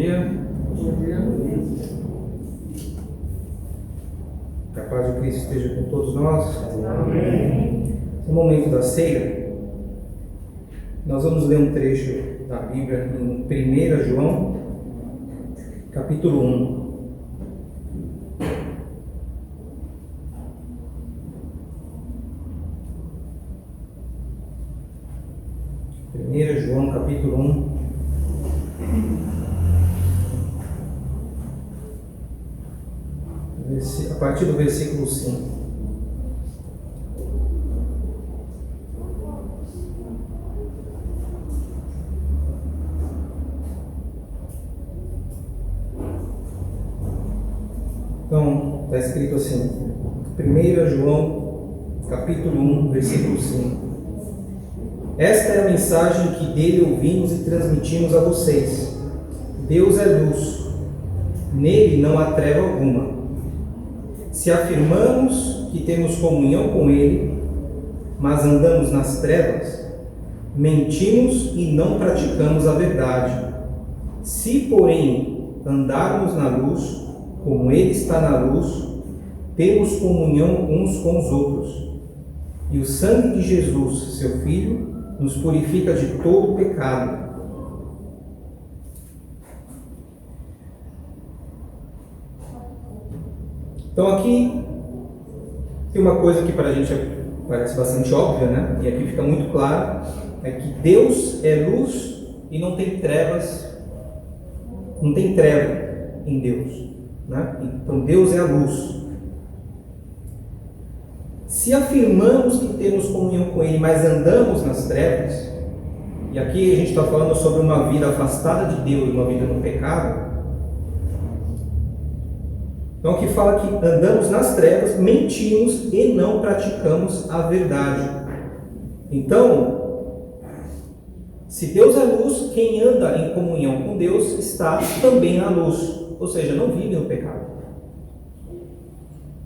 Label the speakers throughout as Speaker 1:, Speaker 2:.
Speaker 1: dia. Que a paz de Cristo esteja com todos nós.
Speaker 2: Amém.
Speaker 1: No momento da ceia, nós vamos ler um trecho da Bíblia em 1 João, capítulo 1. João, capítulo 1. A partir do versículo 5. Então, está escrito assim, 1 João, capítulo 1, versículo 5. Esta é a mensagem que dele ouvimos e transmitimos a vocês. Deus é luz, nele não há treva alguma. Se afirmamos que temos comunhão com ele, mas andamos nas trevas, mentimos e não praticamos a verdade. Se, porém, andarmos na luz, como ele está na luz, temos comunhão uns com os outros. E o sangue de Jesus, seu Filho, nos purifica de todo pecado. Então aqui tem uma coisa que para a gente parece bastante óbvia, né? E aqui fica muito claro, é que Deus é luz e não tem trevas, não tem treva em Deus, né? Então Deus é a luz. Se afirmamos que temos comunhão com Ele, mas andamos nas trevas, e aqui a gente está falando sobre uma vida afastada de Deus, uma vida no pecado, então aqui fala que andamos nas trevas, mentimos e não praticamos a verdade. Então, se Deus é luz, quem anda em comunhão com Deus está também na luz, ou seja, não vive no pecado.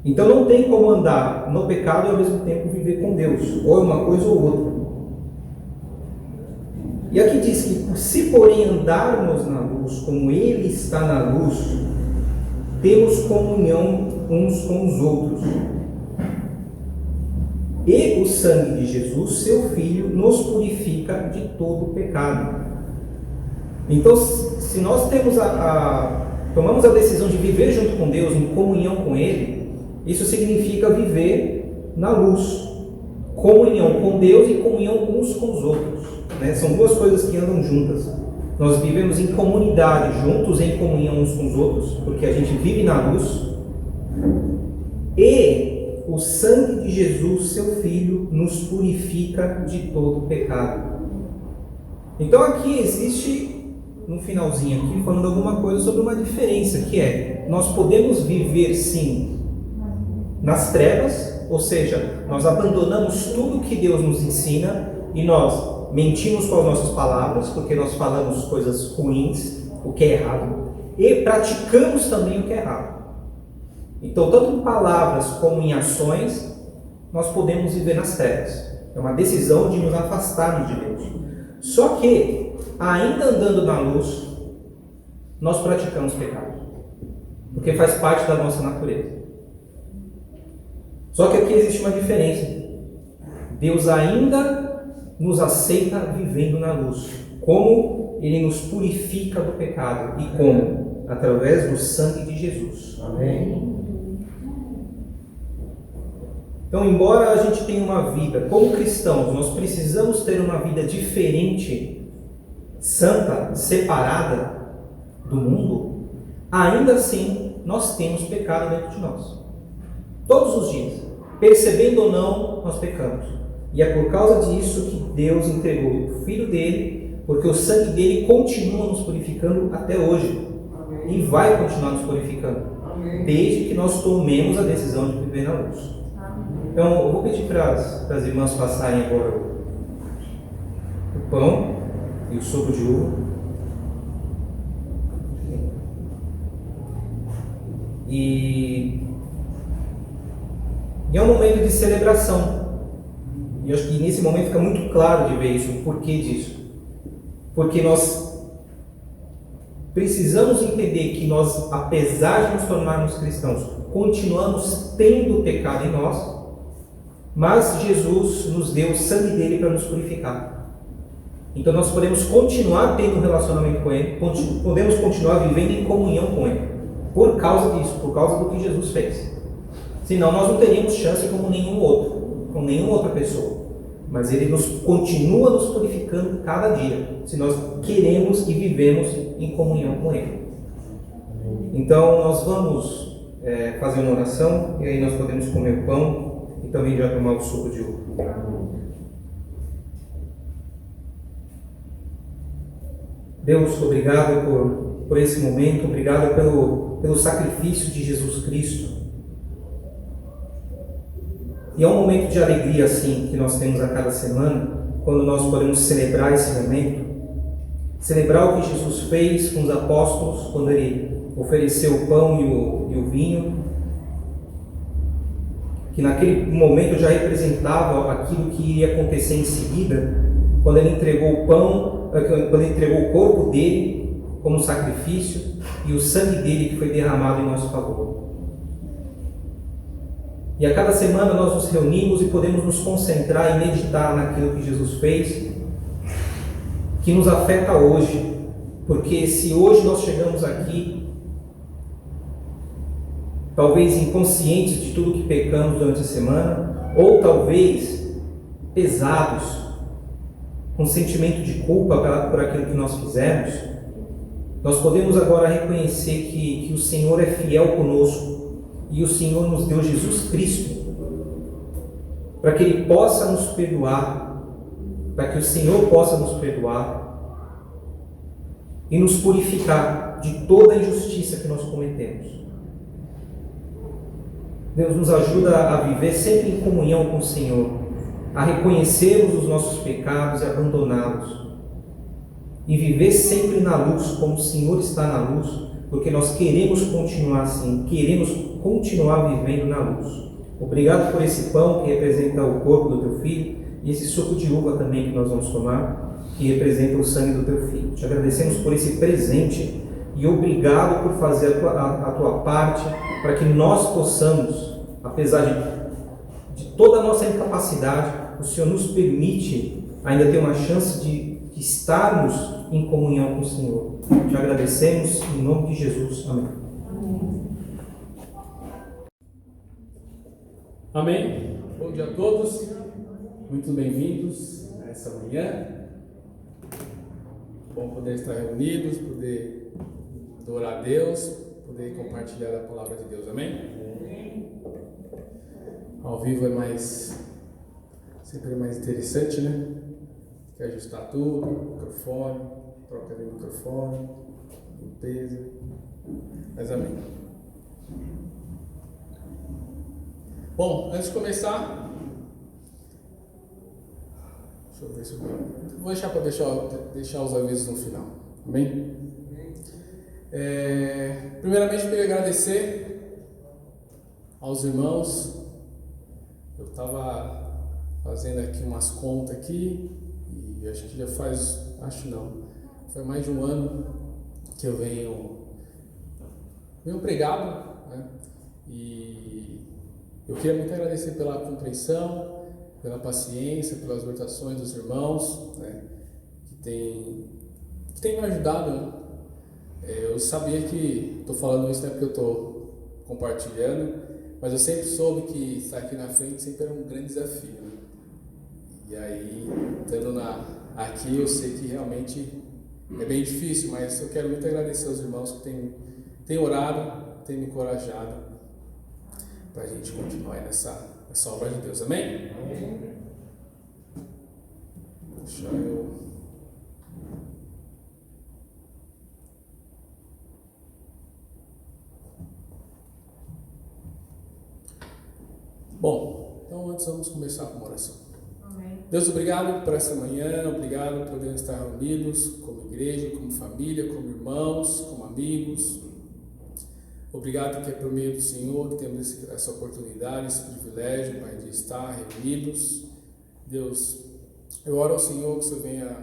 Speaker 1: Então não tem como andar no pecado e ao mesmo tempo viver com Deus, ou é uma coisa ou outra. E aqui diz que se porém andarmos na luz como Ele está na luz, temos comunhão uns com os outros. E o sangue de Jesus, seu Filho, nos purifica de todo pecado. Então, se nós tomamos a decisão de viver junto com Deus, em comunhão com Ele, isso significa viver na luz, comunhão com Deus e comunhão uns com os outros, né? São duas coisas que andam juntas. Nós vivemos em comunidade, juntos em comunhão uns com os outros, porque a gente vive na luz, e o sangue de Jesus, seu Filho, nos purifica de todo pecado. Então aqui existe, no finalzinho aqui, falando alguma coisa sobre uma diferença, que é, nós podemos viver sim nas trevas, ou seja, nós abandonamos tudo que Deus nos ensina e nós mentimos com as nossas palavras, porque nós falamos coisas ruins, o que é errado, e praticamos também o que é errado. Então, tanto em palavras como em ações, nós podemos viver nas trevas. É uma decisão de nos afastarmos de Deus. Só que, ainda andando na luz, nós praticamos pecado, porque faz parte da nossa natureza. Só que aqui existe uma diferença. Deus ainda nos aceita vivendo na luz. Como Ele nos purifica do pecado. E como? Através do sangue de Jesus. Amém? Então, embora a gente tenha uma vida, como cristãos, nós precisamos ter uma vida diferente, santa, separada do mundo, ainda assim, nós temos pecado dentro de nós. Todos os dias, percebendo ou não, nós pecamos. E é por causa disso que Deus entregou o Filho dele, porque o sangue dele continua nos purificando até hoje. Amém. E vai continuar nos purificando. Amém. Desde que nós tomemos a decisão de viver na luz. Amém. Então, eu vou pedir para as irmãs passarem agora o pão e o suco de uva. E é um momento de celebração. E eu acho que nesse momento fica muito claro de ver isso, o porquê disso. Porque nós precisamos entender que nós, apesar de nos tornarmos cristãos, continuamos tendo pecado em nós, mas Jesus nos deu o sangue dele para nos purificar. Então nós podemos continuar tendo um relacionamento com Ele, podemos continuar vivendo em comunhão com Ele, por causa disso, por causa do que Jesus fez. Senão nós não teríamos chance como nenhum outro, com nenhuma outra pessoa. Mas Ele continua nos purificando cada dia, se nós queremos e vivemos em comunhão com Ele. Então nós vamos fazer uma oração, e aí nós podemos comer o pão e também já tomar o suco de uva. Deus, obrigado por esse momento, obrigado pelo sacrifício de Jesus Cristo. E é um momento de alegria assim que nós temos a cada semana, quando nós podemos celebrar esse momento, celebrar o que Jesus fez com os apóstolos, quando Ele ofereceu o pão e o vinho, que naquele momento já representava aquilo que iria acontecer em seguida, quando Ele entregou o pão, quando Ele entregou o corpo dele como sacrifício e o sangue dele que foi derramado em nosso favor. E a cada semana nós nos reunimos e podemos nos concentrar e meditar naquilo que Jesus fez, que nos afeta hoje, porque se hoje nós chegamos aqui, talvez inconscientes de tudo que pecamos durante a semana, ou talvez pesados, com sentimento de culpa por aquilo que nós fizemos, nós podemos agora reconhecer que o Senhor é fiel conosco e o Senhor nos deu Jesus Cristo para que Ele possa nos perdoar, para que o Senhor possa nos perdoar e nos purificar de toda a injustiça que nós cometemos. Deus nos ajuda a viver sempre em comunhão com o Senhor, a reconhecermos os nossos pecados e abandoná-los, e viver sempre na luz, como o Senhor está na luz, porque nós queremos continuar assim, queremos continuar vivendo na luz. Obrigado por esse pão que representa o corpo do Teu Filho, e esse suco de uva também que nós vamos tomar, que representa o sangue do Teu Filho. Te agradecemos por esse presente e obrigado por fazer a Tua parte, para que nós possamos, apesar de toda a nossa incapacidade, o Senhor nos permite ainda ter uma chance de estarmos em comunhão com o Senhor. Te agradecemos em nome de Jesus. Amém.
Speaker 2: Amém. Bom dia a todos. Muito bem-vindos a essa manhã. Bom poder estar reunidos, poder adorar a Deus, poder compartilhar a palavra de Deus. Amém? Ao vivo sempre é mais interessante, né? Quer ajustar tudo, microfone, troca de microfone, limpeza. Mas amém. Bom, antes de começar, deixa eu ver se eu vou deixar para deixar os avisos no final. Amém? Primeiramente, eu queria agradecer aos irmãos. Eu estava fazendo aqui umas contas aqui e acho que foi mais de um ano que eu venho pregado, né? E eu queria muito agradecer pela compreensão, pela paciência, pelas exortações dos irmãos, né? que tem me ajudado, né? Eu sabia que estou falando isso não é porque eu estou compartilhando, mas eu sempre soube que estar aqui na frente sempre era um grande desafio, né? E aí, estando aqui, eu sei que realmente é bem difícil, mas eu quero muito agradecer aos irmãos que têm orado, têm me encorajado para a gente continuar nessa obra de Deus. Amém? Amém. Deixa eu... Bom, então antes vamos começar com uma oração. Amém. Deus, obrigado por essa manhã, obrigado por podermos estar reunidos como igreja, como família, como irmãos, como amigos. Obrigado que é por meio do Senhor que temos essa oportunidade, esse privilégio, Pai, de estar reunidos. Deus, eu oro ao Senhor que o Senhor venha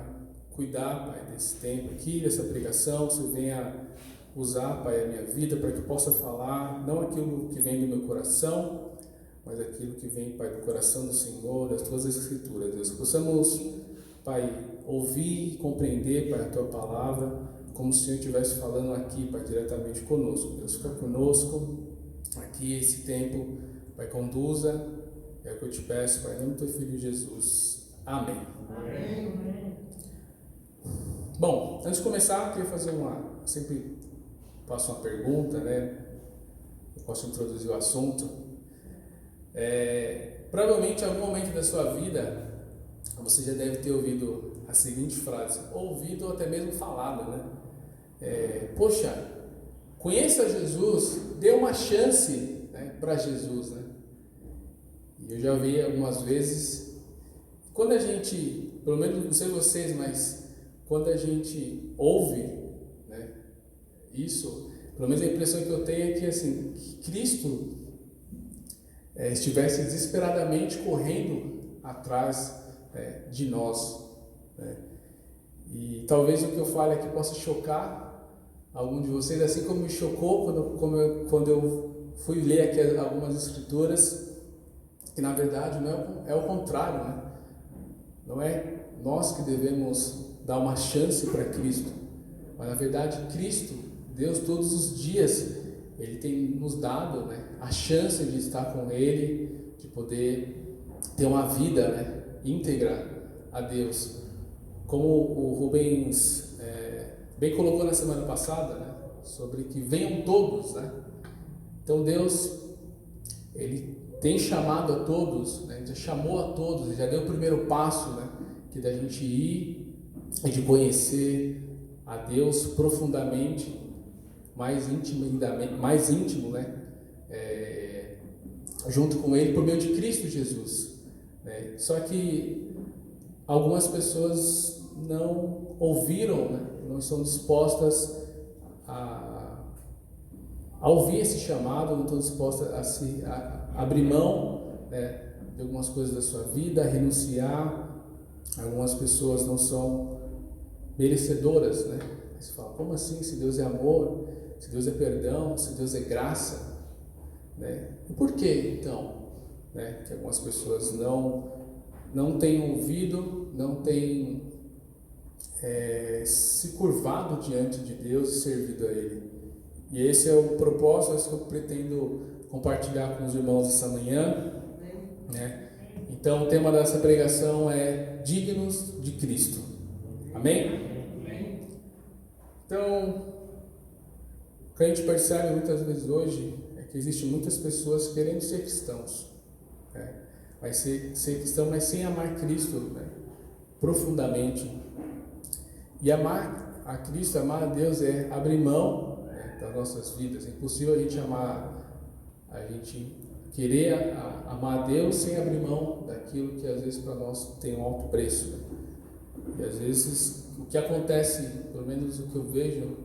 Speaker 2: cuidar, Pai, desse tempo aqui, dessa pregação, que o Senhor venha usar, Pai, a minha vida para que eu possa falar não aquilo que vem do meu coração, mas aquilo que vem, Pai, do coração do Senhor, das Tuas Escrituras, Deus. Que possamos, Pai, ouvir e compreender, Pai, a Tua palavra, como se o Senhor estivesse falando aqui, Pai, diretamente conosco. Deus, fica conosco aqui esse tempo, Pai, conduza, é o que eu te peço, Pai, em nome do Teu Filho Jesus. Amém.
Speaker 3: Amém.
Speaker 2: Bom, antes de começar, eu queria fazer sempre faço uma pergunta, né? Eu posso introduzir o assunto. Provavelmente em algum momento da sua vida você já deve ter ouvido a seguinte frase, ouvido ou até mesmo falado, né? Poxa, conheça Jesus, dê uma chance, né, para Jesus, né? E eu já vi algumas vezes, quando a gente, pelo menos não sei vocês, mas quando a gente ouve, né, isso, pelo menos a impressão que eu tenho é que, assim, que Cristo estivesse desesperadamente correndo atrás de nós, né? E talvez o que eu fale aqui possa chocar algum de vocês, assim como me chocou quando eu fui ler aqui algumas escrituras, que na verdade não é o contrário, né? Não é nós que devemos dar uma chance para Cristo, mas na verdade Cristo, Deus, todos os dias Ele tem nos dado, né, a chance de estar com Ele, de poder ter uma vida, né, íntegra a Deus. Como o Rubens bem colocou na semana passada, né, sobre que venham todos, né? Então Deus, Ele tem chamado a todos, né, já chamou a todos, Ele já deu o primeiro passo, né, que da gente ir e de conhecer a Deus profundamente, mais íntimo, né? Junto com Ele, por meio de Cristo Jesus, né? Só que algumas pessoas não ouviram, né? Não estão dispostas a ouvir esse chamado, não estão dispostas a abrir mão, né, de algumas coisas da sua vida, a renunciar. Algumas pessoas não são merecedoras, né? Você fala, como assim? Se Deus é amor, se Deus é perdão, se Deus é graça, né? E por que então, né, que algumas pessoas não têm ouvido, não têm se curvado diante de Deus e servido a Ele? E esse é o propósito, esse que eu pretendo compartilhar com os irmãos essa manhã, né? Então o tema dessa pregação é dignos de Cristo. Amém? Então, o que a gente percebe muitas vezes hoje é que existem muitas pessoas querendo ser cristãos, né? Mas ser cristão, mas sem amar Cristo, né, profundamente. E amar a Cristo, amar a Deus é abrir mão, né, das nossas vidas. É impossível a gente querer amar a Deus sem abrir mão daquilo que às vezes para nós tem um alto preço, né? E às vezes o que acontece, pelo menos o que eu vejo,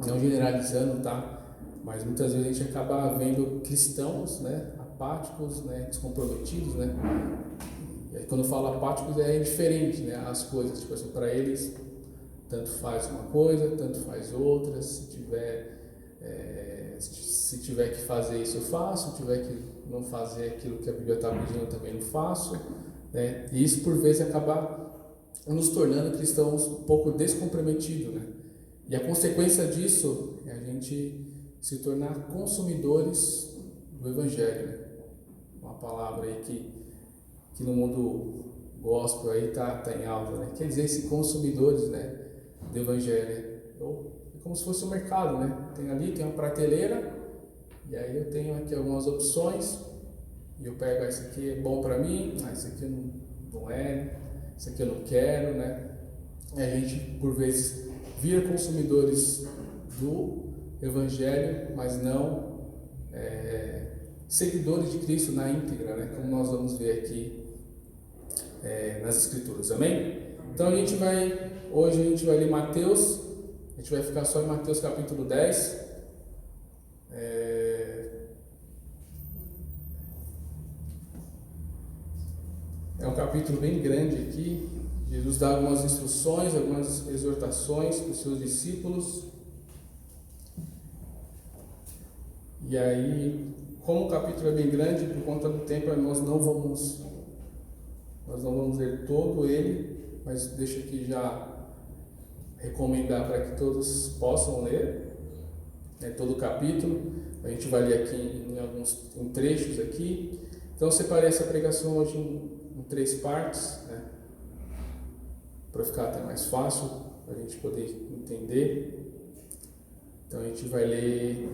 Speaker 2: não generalizando, tá? Mas muitas vezes a gente acaba vendo cristãos, né, apáticos, né, descomprometidos, né? E aí, quando eu falo apáticos é indiferente, né, as coisas, tipo assim, para eles tanto faz uma coisa, tanto faz outra. Se tiver que fazer isso eu faço, se tiver que não fazer aquilo que a Bíblia está pedindo eu também não faço, né? E isso por vezes acaba nos tornando cristãos um pouco descomprometidos, né? E a consequência disso é a gente se tornar consumidores do Evangelho, né? Uma palavra aí que no mundo gospel aí tá em alta, né? Quer dizer, se consumidores, né, do Evangelho. É como se fosse um mercado, né? Tem uma prateleira, e aí eu tenho aqui algumas opções, e eu pego, esse aqui é bom para mim, esse aqui não é, esse aqui eu não quero, né? E a gente, por vezes, vira consumidores do Evangelho, mas não seguidores de Cristo na íntegra, né? Como nós vamos ver aqui nas Escrituras, amém? Então hoje a gente vai ler Mateus, a gente vai ficar só em Mateus capítulo 10. É um capítulo bem grande aqui. Jesus dá algumas instruções, algumas exortações para os seus discípulos. E aí, como o capítulo é bem grande, por conta do tempo, nós não vamos ler todo ele, mas deixo aqui já recomendar para que todos possam ler, né, todo o capítulo. A gente vai ler aqui em trechos aqui. Então eu separei essa pregação hoje em 3 partes, né, para ficar até mais fácil, para a gente poder entender. Então a gente vai ler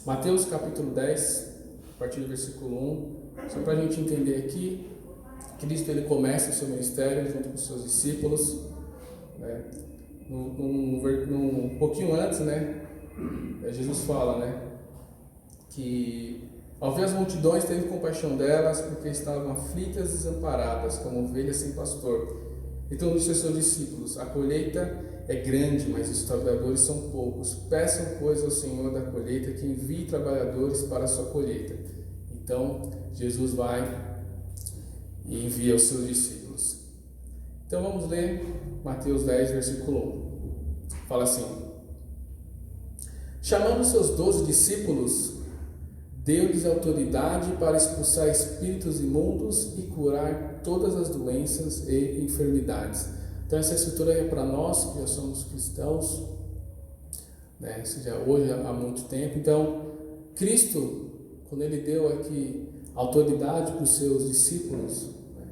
Speaker 2: Mateus capítulo 10, a partir do versículo 1, só para a gente entender aqui. Cristo ele começa o seu ministério junto com os seus discípulos, né? Um pouquinho antes, né, Jesus fala, né, que ao ver as multidões teve compaixão delas, porque estavam aflitas e desamparadas, como ovelhas sem pastor. Então disse aos seus discípulos: a colheita é grande, mas os trabalhadores são poucos. Peçam, pois, ao Senhor da colheita que envie trabalhadores para a sua colheita. Então Jesus vai e envia os seus discípulos. Então vamos ler Mateus 10, versículo 1. Fala assim: chamando seus 12 discípulos, deu-lhes autoridade para expulsar espíritos imundos e curar todas as doenças e enfermidades. Então essa escritura é para nós que já somos cristãos, né? Seja hoje há muito tempo. Então Cristo, quando ele deu aqui autoridade para os seus discípulos, né,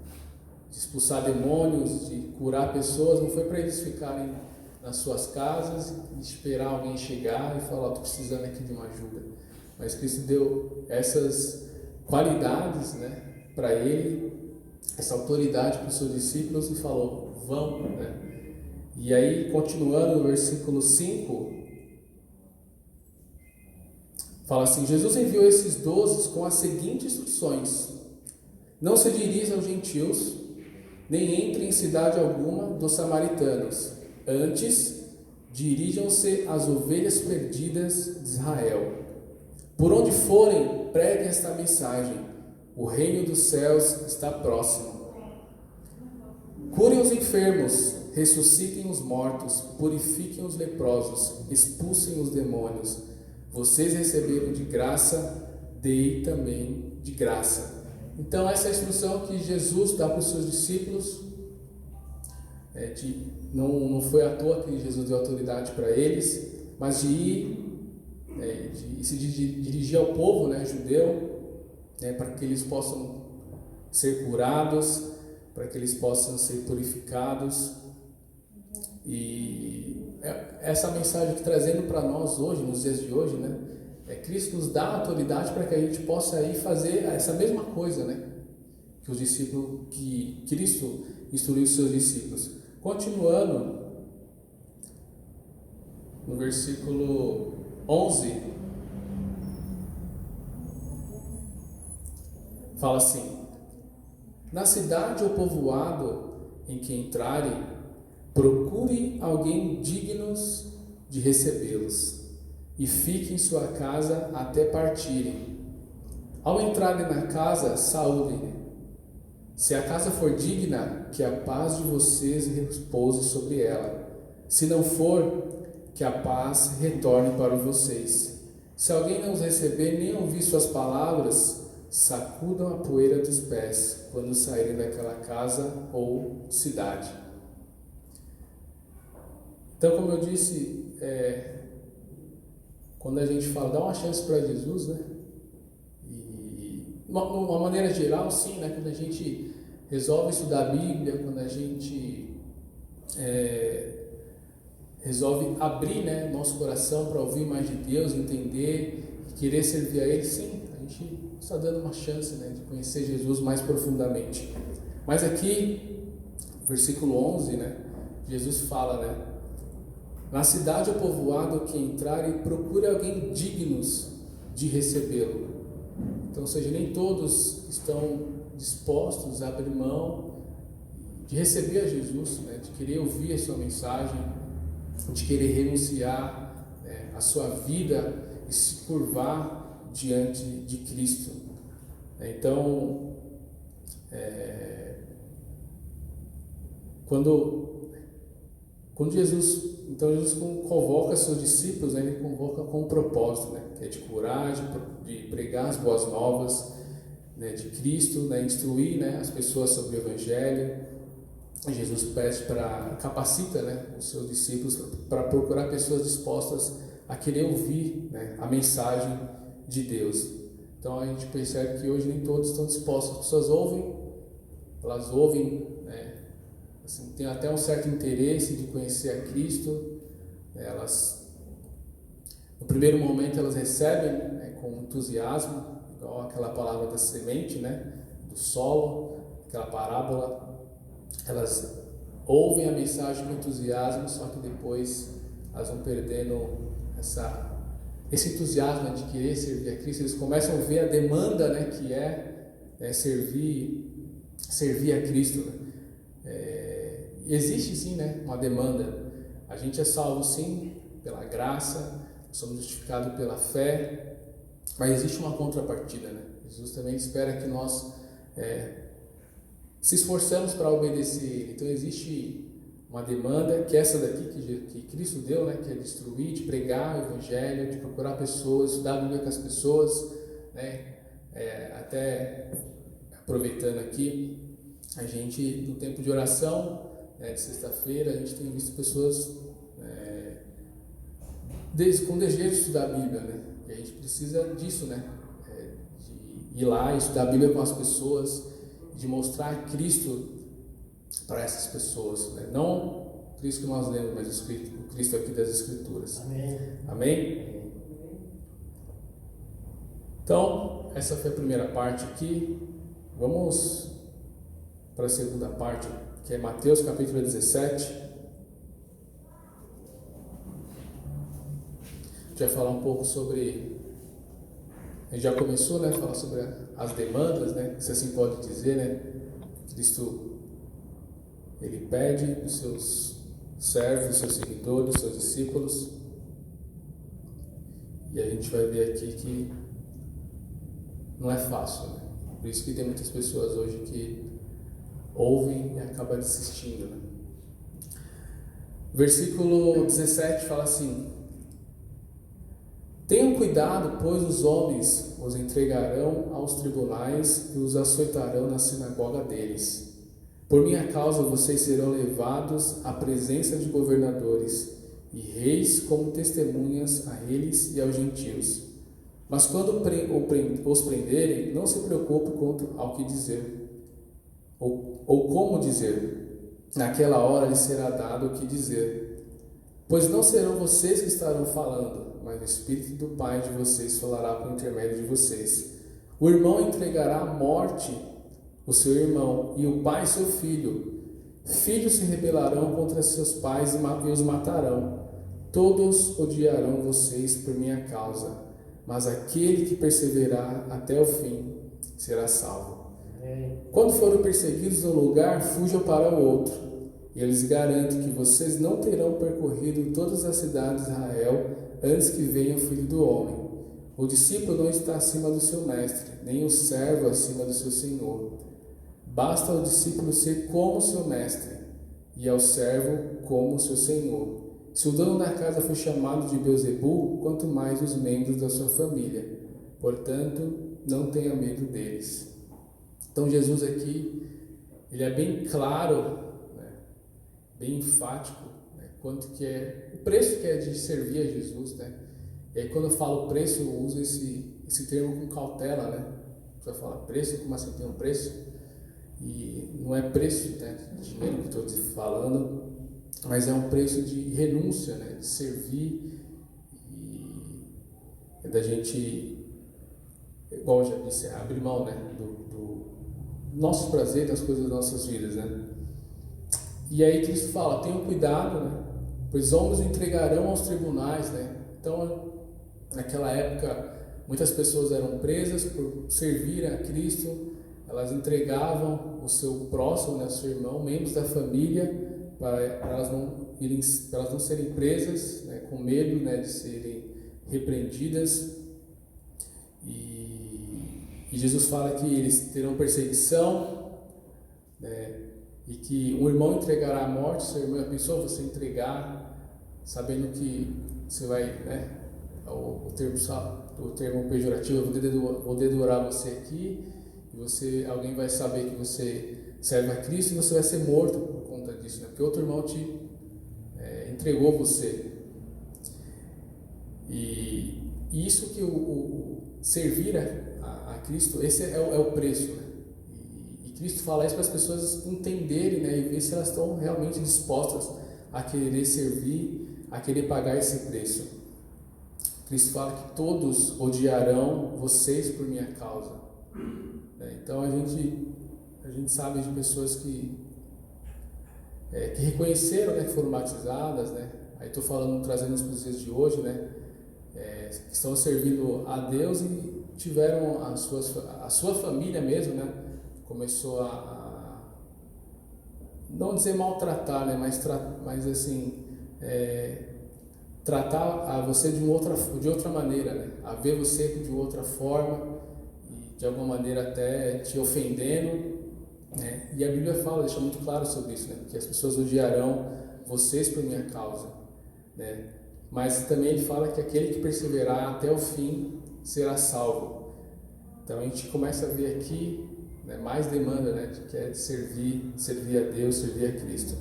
Speaker 2: de expulsar demônios, de curar pessoas, não foi para eles ficarem nas suas casas e esperar alguém chegar e falar: estou precisando aqui de uma ajuda. Mas Cristo deu essas qualidades, né, para ele, essa autoridade para os seus discípulos e falou: vão, né? E aí, continuando no versículo 5, fala assim: Jesus enviou esses 12 com as seguintes instruções: não se dirija aos gentios, nem entre em cidade alguma dos samaritanos. Antes, dirijam-se às ovelhas perdidas de Israel. Por onde forem, preguem esta mensagem: o reino dos céus está próximo. Curem os enfermos, ressuscitem os mortos, purifiquem os leprosos, expulsem os demônios. Vocês receberam de graça, dei também de graça. Então essa é a instrução que Jesus dá para os seus discípulos. Não foi à toa que Jesus deu autoridade para eles, mas de ir, de se dirigir ao povo, né, judeu, né, para que eles possam ser curados, para que eles possam ser purificados. E essa mensagem que trazendo para nós hoje, nos dias de hoje, né, Cristo nos dá autoridade para que a gente possa ir fazer essa mesma coisa, né, que os discípulos, que Cristo instruiu os seus discípulos. Continuando no versículo 11, fala assim: na cidade ou povoado em que entrarem, procure alguém dignos de recebê-los e fique em sua casa até partirem. Ao entrarem na casa, saúdem. Se a casa for digna, que a paz de vocês repouse sobre ela. Se não for, que a paz retorne para vocês. Se alguém não os receber nem ouvir suas palavras, sacudam a poeira dos pés quando saírem daquela casa ou cidade. Então, como eu disse, quando a gente fala, dá uma chance para Jesus, né? E, de uma maneira geral, sim, né? Quando a gente resolve estudar a Bíblia, quando a gente resolve abrir, né, nosso coração para ouvir mais de Deus, entender, querer servir a Ele, sim, a gente está dando uma chance, né, de conhecer Jesus mais profundamente. Mas aqui, versículo 11, né, Jesus fala, né, na cidade ou povoado que entrarem, procure alguém dignos de recebê-lo. Então, ou seja, nem todos estão dispostos a abrir mão de receber a Jesus, né, de querer ouvir a sua mensagem, de querer renunciar, né, a sua vida e se curvar diante de Cristo. Então, quando Então Jesus convoca seus discípulos, né, ele convoca com um propósito, né, que é de curar, de pregar as boas novas, né, de Cristo, né, instruir, né, as pessoas sobre o Evangelho. Jesus capacita, né, os seus discípulos para procurar pessoas dispostas a querer ouvir, né, a mensagem de Deus. Então a gente percebe que hoje nem todos estão dispostos. As pessoas elas ouvem, né, assim, tem até um certo interesse de conhecer a Cristo. No primeiro momento elas recebem, né, com entusiasmo, igual aquela palavra da semente, né, do solo, aquela parábola. Elas ouvem a mensagem com entusiasmo, só que depois elas vão perdendo esse entusiasmo de querer servir a Cristo. Eles começam a ver a demanda, né, que é servir a Cristo. Existe sim, né, uma demanda. A gente é salvo sim pela graça, somos justificados pela fé, mas existe uma contrapartida, né? Jesus também espera que nós se esforçamos para obedecer Ele. Então existe uma demanda, que é essa daqui que Cristo deu, né, que é de instruir, de pregar o Evangelho, de procurar pessoas, estudar a Bíblia com as pessoas, né? Até aproveitando aqui, a gente no tempo de oração, né, de sexta-feira, a gente tem visto pessoas com desejo de estudar a Bíblia, né? E a gente precisa disso, né? De ir lá e estudar a Bíblia com as pessoas, de mostrar Cristo para essas pessoas, né? Não o Cristo que nós lemos, mas o Cristo aqui das Escrituras.
Speaker 3: Amém.
Speaker 2: Amém? Então, essa foi a primeira parte aqui. Vamos para a segunda parte, que é Mateus capítulo 17. A gente vai falar um pouco sobre... A gente já começou, né, a falar sobre as demandas, né, se assim pode dizer, né? Cristo, ele pede os seus servos, os seus seguidores, os seus discípulos. E a gente vai ver aqui que não é fácil, né? Por isso que tem muitas pessoas hoje que ouvem e acabam desistindo, né? Versículo 17 fala assim: tenham cuidado, pois os homens os entregarão aos tribunais e os açoitarão na sinagoga deles. Por minha causa vocês serão levados à presença de governadores e reis como testemunhas a eles e aos gentios. Mas quando os prenderem, não se preocupe quanto ao que dizer, ou como dizer. Naquela hora lhes será dado o que dizer. Pois não serão vocês que estarão falando, mas o Espírito do Pai de vocês falará por intermédio de vocês. O irmão entregará à morte o seu irmão, e o pai seu filho. Filhos se rebelarão contra seus pais e os matarão. Todos odiarão vocês por minha causa, mas aquele que perseverar até o fim será salvo. Quando forem perseguidos no lugar, fujam para o outro. E eu lhes garanto que vocês não terão percorrido todas as cidades de Israel antes que venha o Filho do Homem. O discípulo não está acima do seu mestre, nem o servo acima do seu senhor. Basta ao discípulo ser como seu mestre, e ao servo como seu senhor. Se o dono da casa foi chamado de Beelzebul, quanto mais os membros da sua família. Portanto, não tenha medo deles. Então Jesus aqui, ele é bem claro, né, bem enfático, né, quanto que é o preço que é de servir a Jesus, né? E aí quando eu falo preço, eu uso esse termo com cautela, né? Você fala preço, como assim tem um preço? E não é preço, né, de dinheiro que eu estou falando, mas é um preço de renúncia, né, de servir, e é da gente, igual eu já disse, abrir mão, né, do nosso prazer, das coisas das nossas vidas, né. E aí Cristo fala, tenham cuidado, né, pois homens entregarão aos tribunais, né. Então, naquela época, muitas pessoas eram presas por servirem a Cristo. Elas entregavam o seu próximo, né, seu irmão, membros da família, para elas não serem presas, né, com medo, né, de serem repreendidas. E Jesus fala que eles terão perseguição, né, e que um irmão entregará a morte, seu irmão, pensou você entregar, sabendo que você vai, né, o termo pejorativo, eu vou dedurar você aqui, e alguém vai saber que você serve a Cristo e você vai ser morto por conta disso, né? Porque outro irmão te entregou você. E isso que o servir a Cristo, esse é o preço, né? E Cristo fala isso para as pessoas entenderem, né? E ver se elas estão realmente dispostas a querer servir, a querer pagar esse preço. Cristo fala que todos odiarão vocês por minha causa. Então a gente sabe de pessoas que reconheceram, né, que foram batizadas, né? Aí estou trazendo para os dias de hoje, né? Que estão servindo a Deus e tiveram a sua família mesmo, né? Começou a não dizer maltratar, né? Mas assim, tratar a você de outra maneira, né? A ver você de outra forma e de alguma maneira até te ofendendo, né? E a Bíblia deixa muito claro sobre isso, né? Que as pessoas odiarão vocês por minha causa, né? Mas também ele fala que aquele que perseverar até o fim será salvo. Então a gente começa a ver aqui, né, mais demanda, né, que é de servir a Deus, servir a Cristo.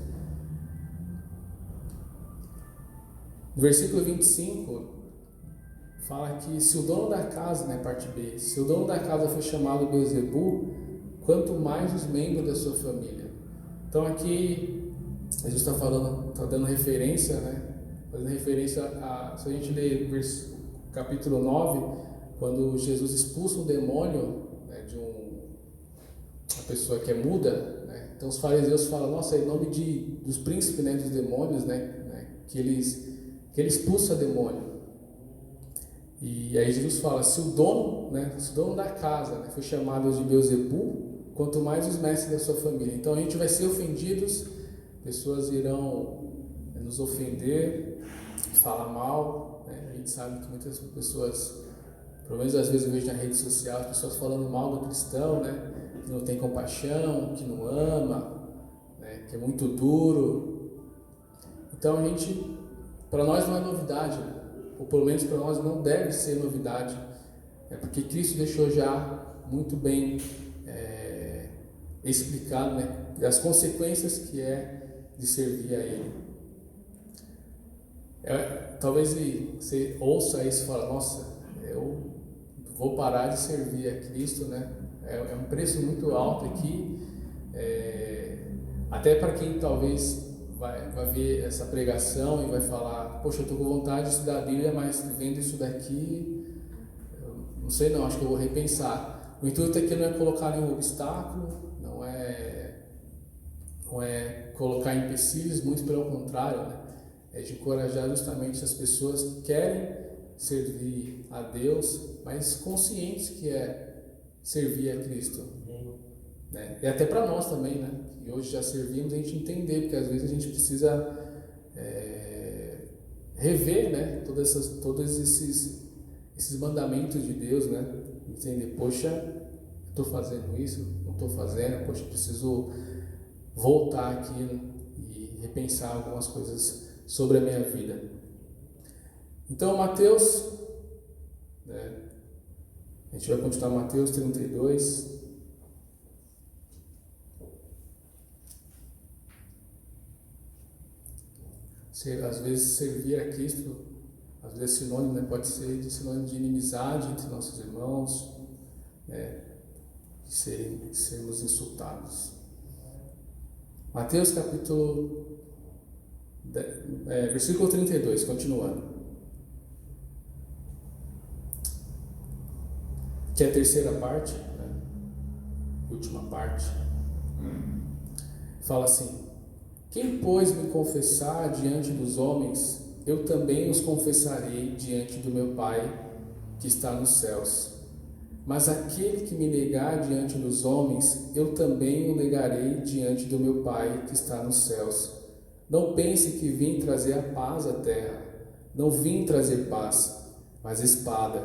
Speaker 2: No versículo 25 fala que se o dono da casa, né, parte B, se o dono da casa foi chamado Beelzebu, quanto mais os membros da sua família. Então aqui a gente está dando referência, né? Fazendo referência se a gente ler capítulo 9, quando Jesus expulsa um demônio, né, de uma pessoa que é muda, né? Então os fariseus falam, nossa, em nome dos príncipes, né, dos demônios, né, que ele expulsa demônio. E aí Jesus fala, se o dono da casa, né, foi chamado de Beelzebu, quanto mais os mestres da sua família. Então a gente vai ser ofendidos, pessoas irão nos ofender, falar mal, né? A gente sabe que muitas pessoas, pelo menos às vezes eu vejo na rede social, as pessoas falando mal do cristão, né? Que não tem compaixão, que não ama, né? Que é muito duro. Então para nós não é novidade, né? Ou pelo menos para nós não deve ser novidade, porque Cristo deixou já muito bem explicado, né, as consequências que é de servir a Ele. Talvez você ouça isso e fale, nossa, eu vou parar de servir a Cristo, né? É um preço muito alto aqui, até para quem talvez vai ver essa pregação e vai falar, poxa, eu estou com vontade de estudar a Bíblia, mas vendo isso daqui, eu não sei não, acho que eu vou repensar. O intuito aqui não é colocar nenhum obstáculo, não é colocar empecilhos, muito pelo contrário, né? É de encorajar justamente as pessoas que querem servir a Deus, mas conscientes que é servir a Cristo, né? E até para nós também, né? Que hoje já servimos, a gente entender, porque às vezes a gente precisa rever, né? Todos esses mandamentos de Deus, né? Entender, poxa, estou fazendo isso, não estou fazendo, poxa, preciso voltar aqui e repensar algumas coisas sobre a minha vida. Então, Mateus, né, a gente vai continuar Mateus 32. Às vezes servir a Cristo, às vezes sinônimo, né, pode ser sinônimo de inimizade entre nossos irmãos, né, sermos insultados. Mateus capítulo versículo 32, continuando, que é a terceira parte, né? Última parte, fala assim: quem, pois, me confessar diante dos homens, eu também os confessarei diante do meu Pai que está nos céus. Mas aquele que me negar diante dos homens, eu também o negarei diante do meu Pai que está nos céus. Não pense que vim trazer a paz à terra. Não vim trazer paz, mas espada.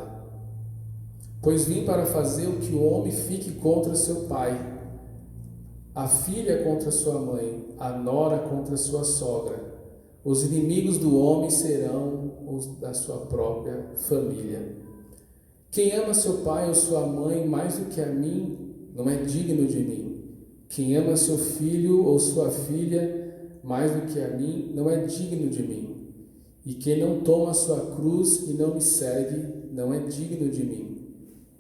Speaker 2: Pois vim para fazer o que o homem fique contra seu pai, a filha contra sua mãe, a nora contra sua sogra. Os inimigos do homem serão os da sua própria família. Quem ama seu pai ou sua mãe mais do que a mim, não é digno de mim. Quem ama seu filho ou sua filha mais do que a mim, não é digno de mim. E quem não toma a sua cruz e não me segue, não é digno de mim.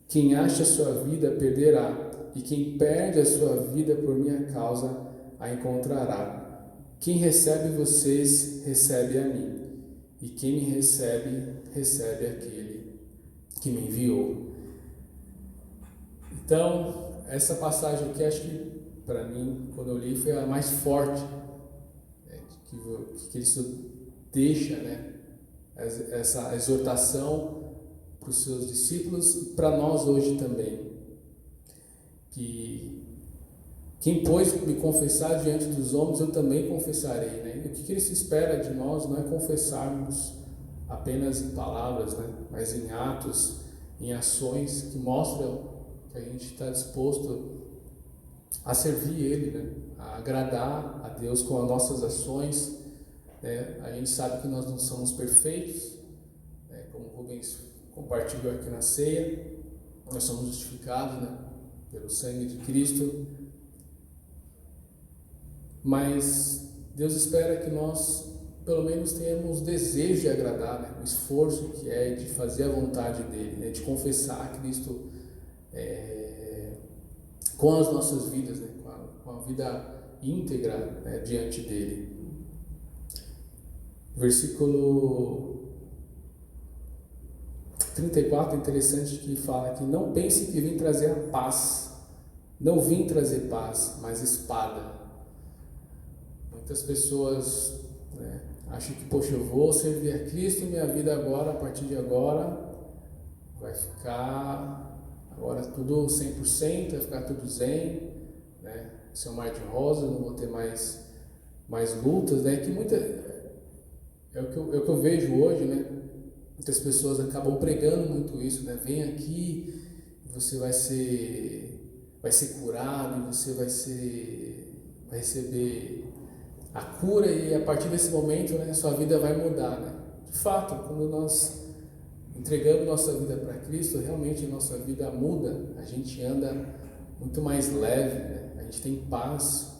Speaker 2: Quem acha a sua vida, perderá, e quem perde a sua vida por minha causa, a encontrará. Quem recebe vocês, recebe a mim, e quem me recebe, recebe aquele que me enviou. Então, essa passagem aqui, acho que para mim, quando eu li, foi a mais forte, que Cristo deixa, essa exortação para os seus discípulos e para nós hoje também. Que quem pôs me confessar diante dos homens, eu também confessarei. E o que Cristo espera de nós não é confessarmos apenas em palavras, mas em atos, em ações que mostram que a gente está disposto a servir Ele, a agradar a Deus com as nossas ações. A gente sabe que nós não somos perfeitos, como o Rubens compartilhou aqui na ceia, nós somos justificados pelo sangue de Cristo, mas Deus espera que nós pelo menos tenhamos desejo de agradar, o esforço que é de fazer a vontade dele, de confessar a Cristo com as nossas vidas, com a vida íntegra diante dele. Versículo 34 é interessante, que fala que não pense que vim trazer a paz. Não vim trazer paz, mas espada. Muitas pessoas acham que, poxa, eu vou servir a Cristo e minha vida agora, a partir de agora, vai ficar agora tudo 100%, vai ficar tudo zen, ser um mar de rosas, não vou ter mais lutas, que é o que eu vejo hoje, Muitas pessoas acabam pregando muito isso, Vem aqui, você vai ser curado, e você vai receber a cura, e a partir desse momento, sua vida vai mudar, De fato, quando nós entregamos nossa vida para Cristo, realmente nossa vida muda, a gente anda muito mais leve, a gente tem paz,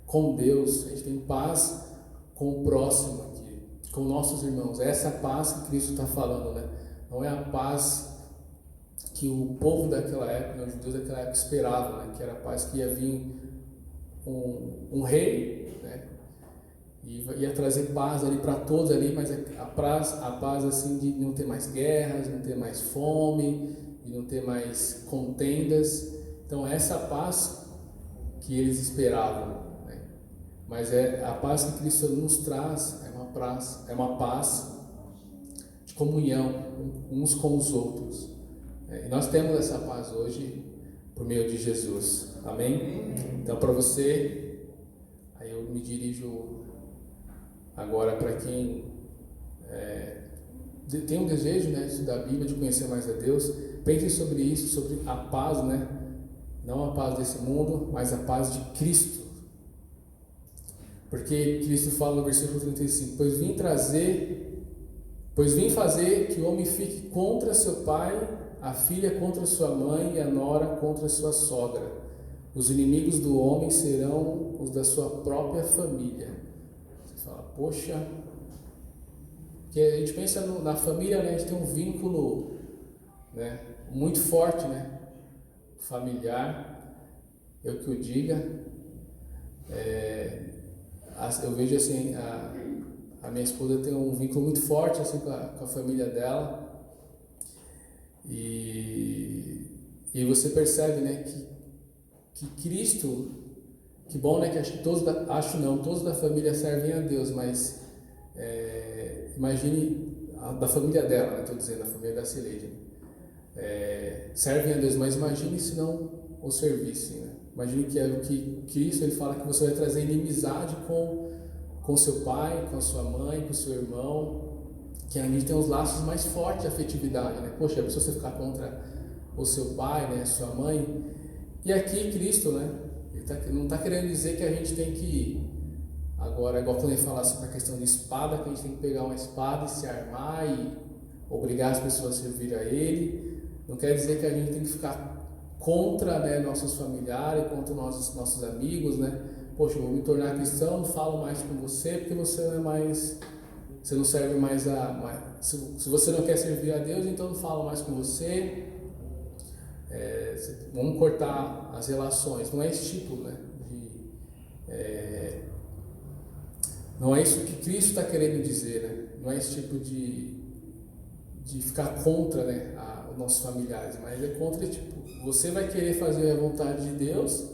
Speaker 2: com Deus, a gente tem paz com o próximo aqui, com nossos irmãos. É essa paz que Cristo está falando, Não é a paz que o povo daquela época, os judeus daquela época esperavam, que era a paz que ia vir um rei, e ia trazer paz ali para todos ali, mas a paz assim de não ter mais guerras, não ter mais fome, de não ter mais contendas. Então essa paz que eles esperavam, mas a paz que Cristo nos traz é uma paz de comunhão uns com os outros. E nós temos essa paz hoje por meio de Jesus. Amém? Então, para você, aí eu me dirijo agora para quem tem um desejo, de estudar a Bíblia, de conhecer mais a Deus. Pense sobre isso, sobre a paz, Não a paz desse mundo, mas a paz de Cristo. Porque Cristo fala no versículo 35, pois vim fazer que o homem fique contra seu pai, a filha contra sua mãe e a nora contra sua sogra. Os inimigos do homem serão os da sua própria família. Você fala, poxa, que a gente pensa na família, a gente tem um vínculo, muito forte, familiar, eu que o diga. Eu vejo assim, a minha esposa tem um vínculo muito forte assim, com a família dela, e você percebe, que Cristo, que bom, que acho que todos da família servem a Deus, mas imagine da família dela, estou dizendo, a família da Cileide, servem a Deus, mas imagine se não o servissem, Imagine que é o que Cristo, ele fala que você vai trazer inimizade com seu pai, com a sua mãe, com o seu irmão, que a gente tem os laços mais fortes de afetividade, Poxa, se você ficar contra o seu pai, sua mãe, e aqui Cristo, Não está querendo dizer que a gente tem que, agora, igual quando ele fala sobre a questão de espada, que a gente tem que pegar uma espada e se armar e obrigar as pessoas a servir a ele. Não quer dizer que a gente tem que ficar contra, né, nossos familiares, contra nossos amigos, né? Poxa, eu vou me tornar cristão, não falo mais com você porque você não é mais, você não serve mais se você não quer servir a Deus, então não falo mais com você. Vamos cortar as relações. Não é esse tipo, né? Não é isso que Cristo está querendo dizer, né? Não é esse tipo de ficar contra, né, os nossos familiares, mas é contra, tipo, você vai querer fazer a vontade de Deus,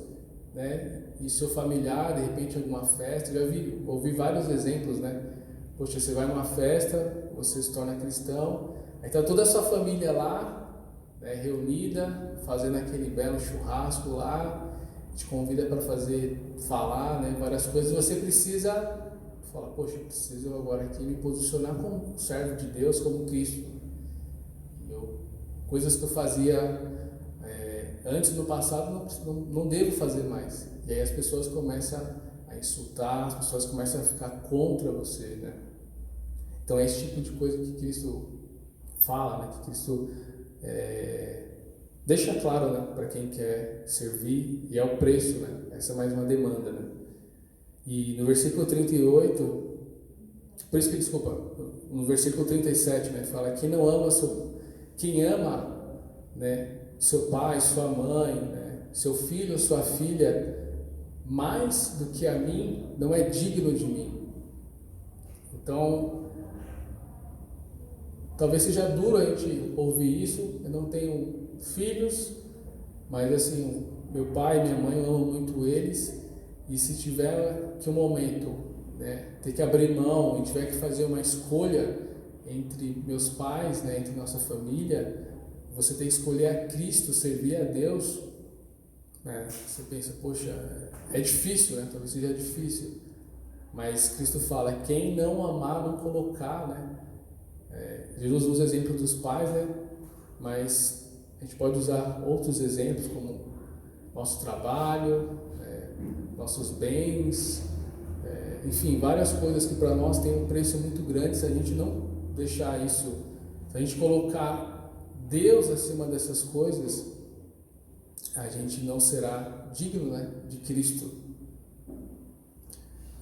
Speaker 2: né, e seu familiar, de repente, alguma festa, ouvi vários exemplos, né, poxa, você vai numa festa, você se torna cristão, então toda a sua família lá, né, reunida, fazendo aquele belo churrasco lá, te convida para falar, né, várias coisas, e você precisa falar, poxa, eu preciso agora aqui me posicionar como servo de Deus, como Cristo. Coisas que eu fazia antes no passado, não devo fazer mais. E aí as pessoas começam a insultar, as pessoas começam a ficar contra você, né? Então é esse tipo de coisa que Cristo fala, né? Que Cristo deixa claro, né, para quem quer servir, e é o preço, né? Essa é mais uma demanda, né? E no versículo 38, por isso que, desculpa, no versículo 37, né, fala: quem não ama quem ama, né, seu pai, sua mãe, né, seu filho ou sua filha, mais do que a mim, não é digno de mim. Então, talvez seja duro a gente ouvir isso. Eu não tenho filhos, mas assim, meu pai e minha mãe, eu amo muito eles, e se tiver que um momento, né, ter que abrir mão e tiver que fazer uma escolha entre meus pais, né, entre nossa família, você tem que escolher a Cristo, servir a Deus, né? Você pensa, poxa, é difícil, né? Talvez seja difícil, mas Cristo fala: quem não amar, não colocar, né? Jesus usa exemplo dos pais, né? Mas a gente pode usar outros exemplos, como nosso trabalho, nossos bens, enfim, várias coisas que para nós têm um preço muito grande. Se a gente não deixar isso, se a gente colocar Deus acima dessas coisas, a gente não será digno, né, de Cristo.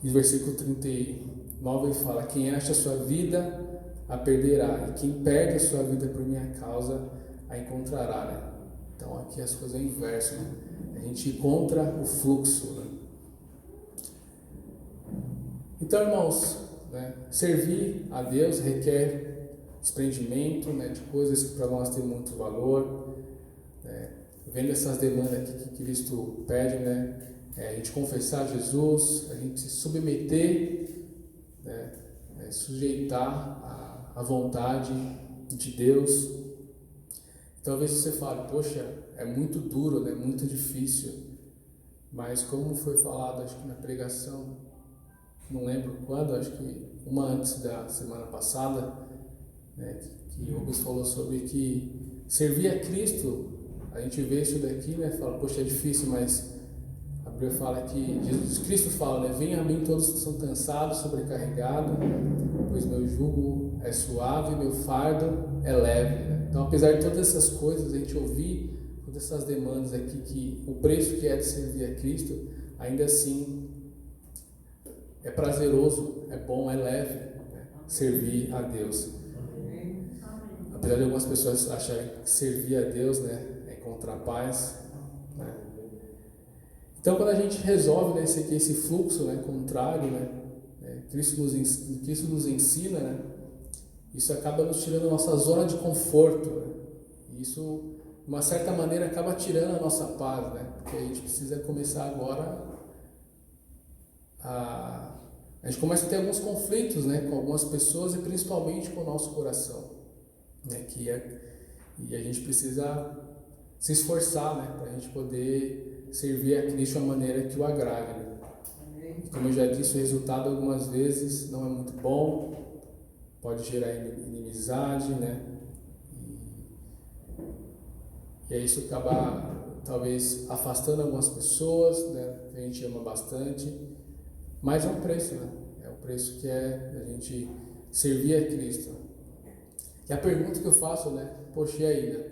Speaker 2: E no versículo 39 ele fala: quem acha a sua vida a perderá, e quem perde a sua vida por minha causa a encontrará, né? Então aqui as coisas é o inverso, né? A gente encontra o fluxo, né? Então, irmãos, né, servir a Deus requer desprendimento, né, de coisas que para nós têm muito valor, né? Vendo essas demandas aqui que Cristo pede, né, a gente confessar Jesus, a gente se submeter, né, sujeitar à vontade de Deus. Talvez você fale: poxa, é muito duro, né, muito difícil, mas como foi falado, acho que na pregação, não lembro quando, acho que uma antes da semana passada, né, que o Rubens falou sobre que servir a Cristo, a gente vê isso daqui, né, fala: poxa, é difícil, mas a Bíblia fala que Jesus Cristo fala, né: venham a mim todos que são cansados, sobrecarregados, pois meu jugo é suave, meu fardo é leve, né? Então, apesar de todas essas coisas, a gente ouvir todas essas demandas aqui, que o preço que é de servir a Cristo, ainda assim é prazeroso, é bom, é leve, né, servir a Deus. Apesar de algumas pessoas acharem que servir a Deus, né, é encontrar paz, né? Então, quando a gente resolve, né, esse fluxo, né, contrário, né, Cristo nos ensina, né, isso acaba nos tirando a nossa zona de conforto, né? E isso, de uma certa maneira, acaba tirando a nossa paz, né? Porque a gente precisa começar agora a gente começa a ter alguns conflitos, né, com algumas pessoas, e principalmente com o nosso coração, né, e a gente precisa se esforçar, né, para a gente poder servir a Cristo de uma maneira que o agrade, né? Como eu já disse, o resultado algumas vezes não é muito bom, pode gerar inimizade, né, e aí isso acaba talvez afastando algumas pessoas, né, que a gente ama bastante, mas é um preço, né? É o preço que é a gente servir a Cristo. E a pergunta que eu faço, né? Poxa, e aí, né?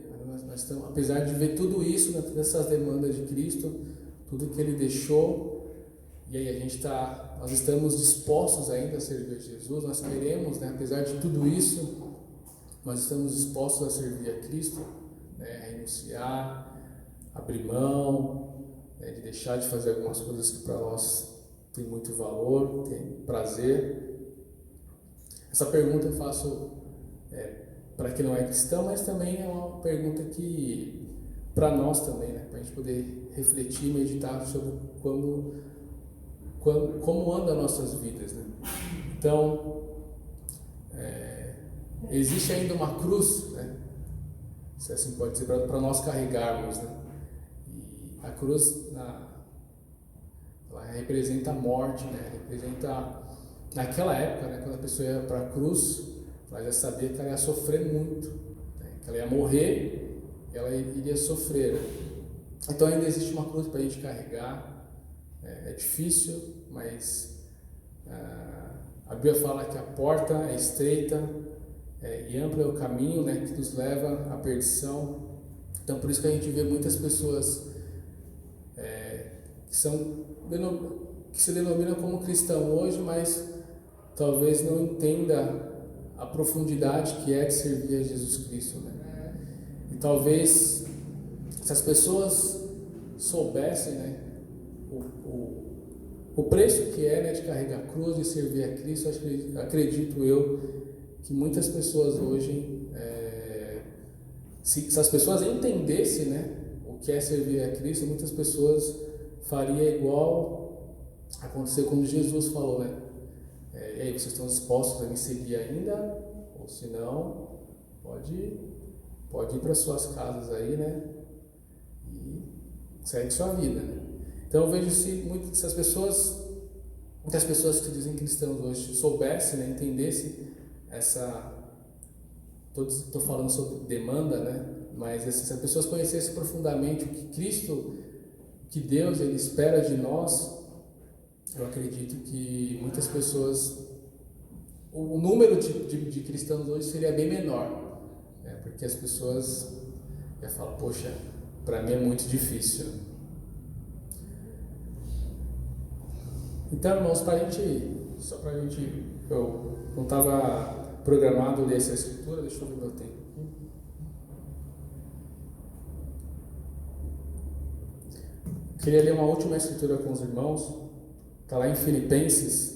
Speaker 2: Nós estamos, apesar de ver tudo isso, né, todas essas demandas de Cristo, tudo que Ele deixou, e aí nós estamos dispostos ainda a servir a Jesus, nós queremos, né, apesar de tudo isso, nós estamos dispostos a servir a Cristo, né, a renunciar, abrir mão, né, de deixar de fazer algumas coisas que para nós tem muito valor, tem prazer. Essa pergunta eu faço para quem não é cristão, mas também é uma pergunta que para nós também, né, para a gente poder refletir, meditar sobre como andam as nossas vidas, né? Então, existe ainda uma cruz, né, se assim pode dizer, para nós carregarmos, né? E a cruz ela representa a morte, né? Representa, naquela época, né, quando a pessoa ia para a cruz, ela já sabia que ela ia sofrer muito, né? Que ela ia morrer e ela iria sofrer. Então ainda existe uma cruz para a gente carregar. É difícil, mas a Bíblia fala que a porta é estreita e amplo é o caminho, né, que nos leva à perdição. Então por isso que a gente vê muitas pessoas que se denominam como cristão hoje, mas talvez não entenda a profundidade que é de servir a Jesus Cristo, né? E talvez se as pessoas soubessem, né, o preço que é, né, de carregar a cruz e servir a Cristo, acredito eu que muitas pessoas hoje, se as pessoas entendessem, né, o que é servir a Cristo, muitas pessoas fariam igual aconteceu quando Jesus falou, né? E aí, vocês estão dispostos a me seguir ainda? Ou se não, pode ir para suas casas aí, né? E segue sua vida, né? Então eu vejo muitas pessoas que dizem cristãos hoje soubessem, né, entendessem estou falando sobre demanda, né? Mas se as pessoas conhecessem profundamente o que Cristo, que Deus Ele espera de nós, eu acredito que muitas pessoas, o número de cristãos hoje seria bem menor, né? Porque as pessoas já falam, poxa, para mim é muito difícil. Então, irmãos, eu não estava programado ler essa escritura, deixa eu ver meu tempo aqui. Queria ler uma última escritura com os irmãos, está lá em Filipenses.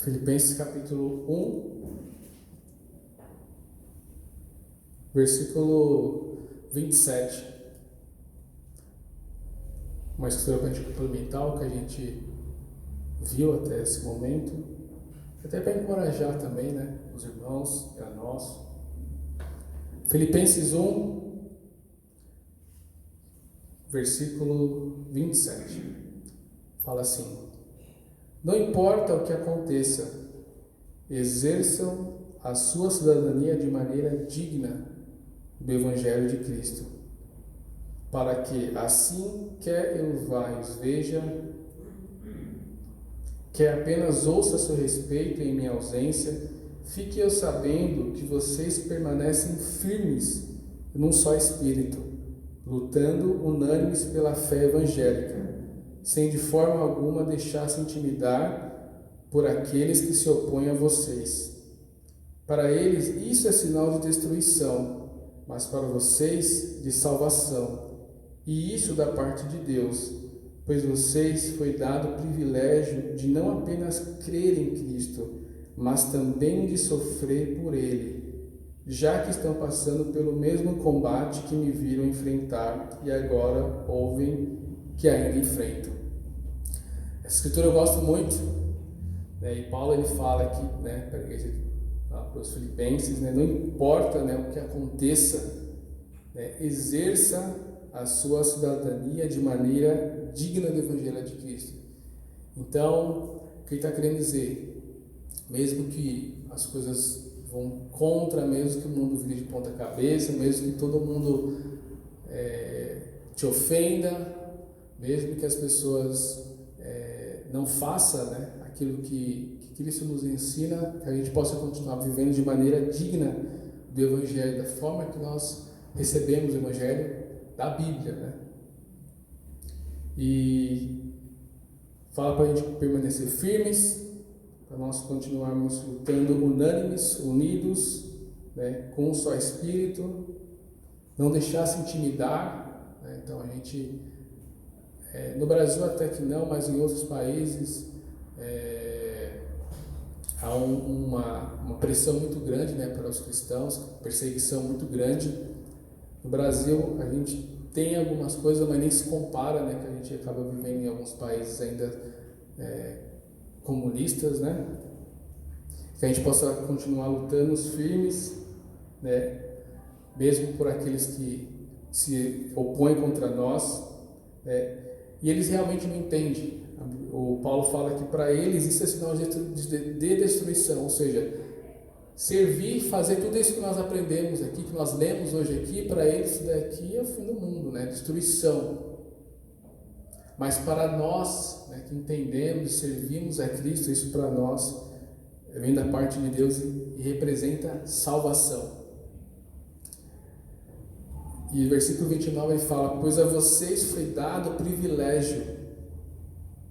Speaker 2: Filipenses capítulo 1, versículo 27. Uma escritura para a gente complementar o que a gente viu até esse momento, até para encorajar também, né, os irmãos e a nós. Filipenses 1, versículo 27. Fala assim: não importa o que aconteça, exerçam a sua cidadania de maneira digna do Evangelho de Cristo, para que, assim quer eu vá os veja, quer apenas ouça a seu respeito em minha ausência, fique eu sabendo que vocês permanecem firmes num só espírito, lutando unânimes pela fé evangélica, sem de forma alguma deixar-se intimidar por aqueles que se opõem a vocês. Para eles isso é sinal de destruição, mas para vocês de salvação. E isso da parte de Deus, pois vocês foi dado o privilégio de não apenas crer em Cristo, mas também de sofrer por Ele, já que estão passando pelo mesmo combate que me viram enfrentar e agora ouvem que ainda enfrentam. Essa escritura eu gosto muito, né? E Paulo ele fala aqui, né, para a igreja, para os filipenses, né, não importa, né, o que aconteça, né, exerça a sua cidadania de maneira digna do Evangelho de Cristo. Então, o que ele está querendo dizer? Mesmo que as coisas vão contra, mesmo que o mundo vire de ponta cabeça, mesmo que todo mundo te ofenda, mesmo que as pessoas não façam, né, aquilo que Cristo nos ensina, que a gente possa continuar vivendo de maneira digna do Evangelho, da forma que nós recebemos o Evangelho da Bíblia, né? E fala para a gente permanecer firmes, para nós continuarmos lutando unânimes, unidos, né, com um só espírito, não deixar se intimidar, né? Então a gente, no Brasil até que não, mas em outros países há uma pressão muito grande, né, para os cristãos, perseguição muito grande. No Brasil a gente tem algumas coisas, mas nem se compara, né, que a gente acaba vivendo em alguns países ainda comunistas, né? Que a gente possa continuar lutando firmes, né, mesmo por aqueles que se opõem contra nós, né? E eles realmente não entendem. O Paulo fala que para eles isso é sinal de destruição, ou seja, servir, fazer tudo isso que nós aprendemos aqui, que nós lemos hoje aqui, para eles isso daqui é o fim do mundo, né? Destruição. Mas para nós, né, que entendemos e servimos a Cristo, isso para nós vem da parte de Deus e representa salvação. E o versículo 29 ele fala: pois a vocês foi dado o privilégio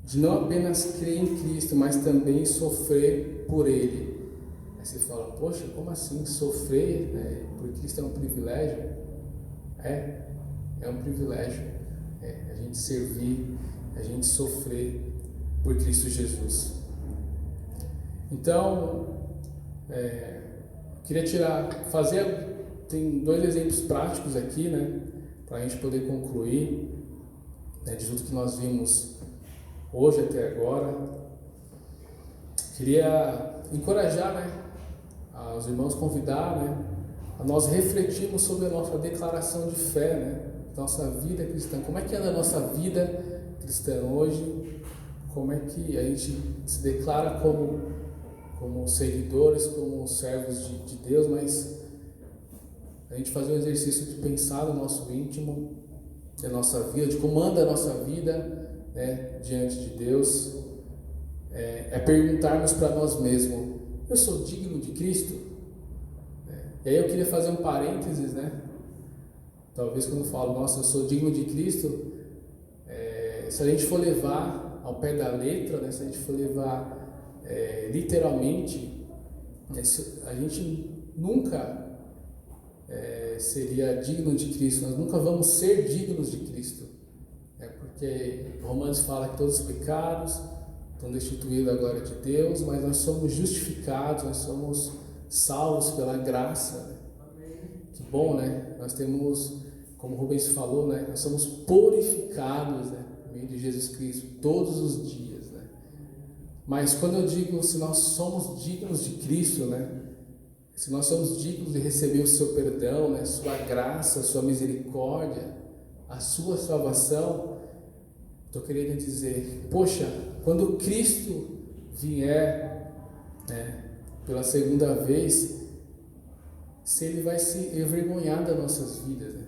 Speaker 2: de não apenas crer em Cristo, mas também sofrer por Ele. Aí você fala: poxa, como assim sofrer, né, por Cristo é um privilégio? É um privilégio, a gente servir, a gente sofrer por Cristo Jesus. Então, queria tem 2 exemplos práticos aqui, né, para a gente poder concluir, né, de tudo que nós vimos hoje até agora. Queria encorajar, né, os irmãos, convidar, né, a nós refletirmos sobre a nossa declaração de fé, né, nossa vida cristã. Como é que anda a nossa vida cristã hoje? Como é que a gente se declara como seguidores, como servos de Deus, mas a gente fazer um exercício de pensar no nosso íntimo, da nossa vida, de como anda a nossa vida, né, diante de Deus. Perguntarmos para nós mesmos: eu sou digno de Cristo? E aí eu queria fazer um parênteses, né? Talvez quando eu falo, nossa, eu sou digno de Cristo, se a gente for levar ao pé da letra, né, se a gente for levar literalmente, a gente nunca seria digno de Cristo, nós nunca vamos ser dignos de Cristo, porque Romanos fala que todos os pecados estão destituídos da glória de Deus, mas nós somos justificados, nós somos salvos pela graça, né? Que bom, né? Nós temos, como o Rubens falou, né, nós somos purificados, né, por meio de Jesus Cristo todos os dias, né? Mas quando eu digo se nós somos dignos de Cristo, né, se nós somos dignos de receber o seu perdão, né, sua graça, sua misericórdia, a sua salvação, estou querendo dizer, poxa, quando Cristo vier, né, pela segunda vez, se Ele vai se envergonhar das nossas vidas, né?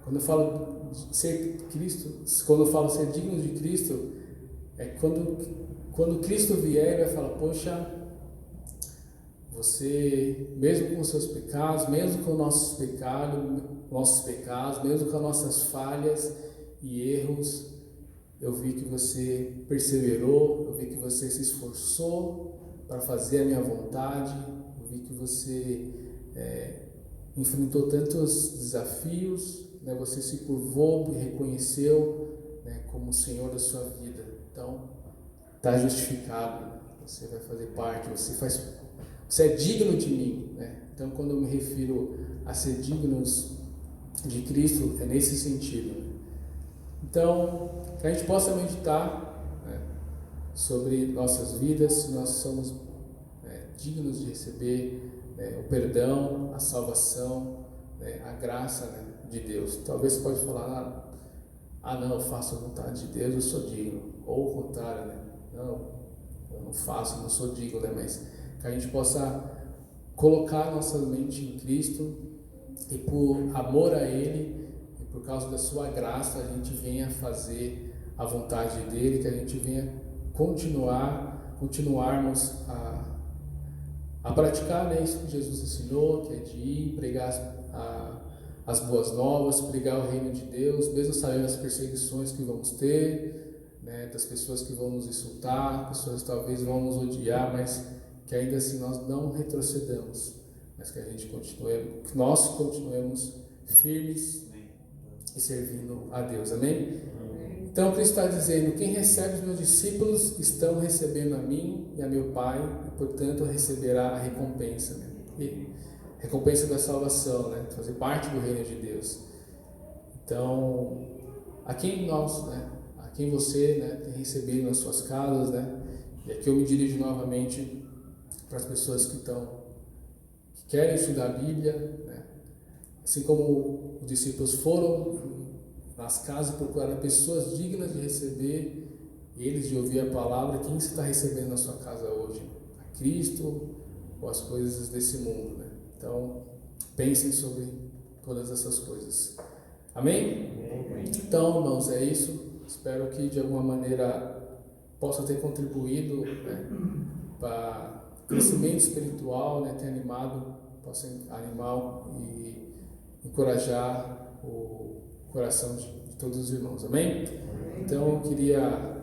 Speaker 2: Quando eu falo de ser Cristo, quando eu falo ser digno de Cristo, quando Cristo vier, Ele vai falar: poxa, você, mesmo com os seus pecados, mesmo com nossos pecados, mesmo com as nossas falhas e erros, eu vi que você perseverou, eu vi que você se esforçou para fazer a minha vontade, eu vi que você enfrentou tantos desafios, né? Você se curvou, me reconheceu, né, como o Senhor da sua vida. Então, está justificado, né? Você vai fazer parte, você é digno de mim, né? Então, quando eu me refiro a ser dignos de Cristo, é nesse sentido, né? Então, que a gente possa meditar, né, sobre nossas vidas, se nós somos dignos de receber o perdão, a salvação, a graça, né, de Deus. Talvez você pode falar, não, eu faço a vontade de Deus, eu sou digno. Ou o contrário, né? Não, eu não faço, não sou digno, né? Mas que a gente possa colocar nossa mente em Cristo e por amor a Ele e por causa da sua graça a gente venha fazer a vontade dEle, que a gente venha continuarmos a praticar, né, isso que Jesus ensinou, que é de ir pregar as boas novas, pregar o reino de Deus, mesmo sabendo as perseguições que vamos ter, né, das pessoas que vão nos insultar, pessoas que talvez vão nos odiar, mas que ainda assim nós não retrocedamos, mas que nós continuemos firmes e servindo a Deus, amém? Então Cristo está dizendo, quem recebe os meus discípulos estão recebendo a mim e a meu Pai, e portanto receberá a recompensa, né? E recompensa da salvação, né? Fazer parte do reino de Deus. Então, a quem nós, né? A quem você, né, tem recebido nas suas casas, né? E aqui eu me dirijo novamente para as pessoas que querem estudar a Bíblia, né? Assim como os discípulos foram nas casas procuraram pessoas dignas de receber eles, de ouvir a palavra. Quem você está recebendo na sua casa hoje? A Cristo ou as coisas desse mundo, né? Então, pensem sobre todas essas coisas. Amém? Então, irmãos, é isso. Espero que de alguma maneira possa ter contribuído, né, para o crescimento espiritual, né, ter animado, possa animar e encorajar o coração de todos os irmãos, amém? Então eu queria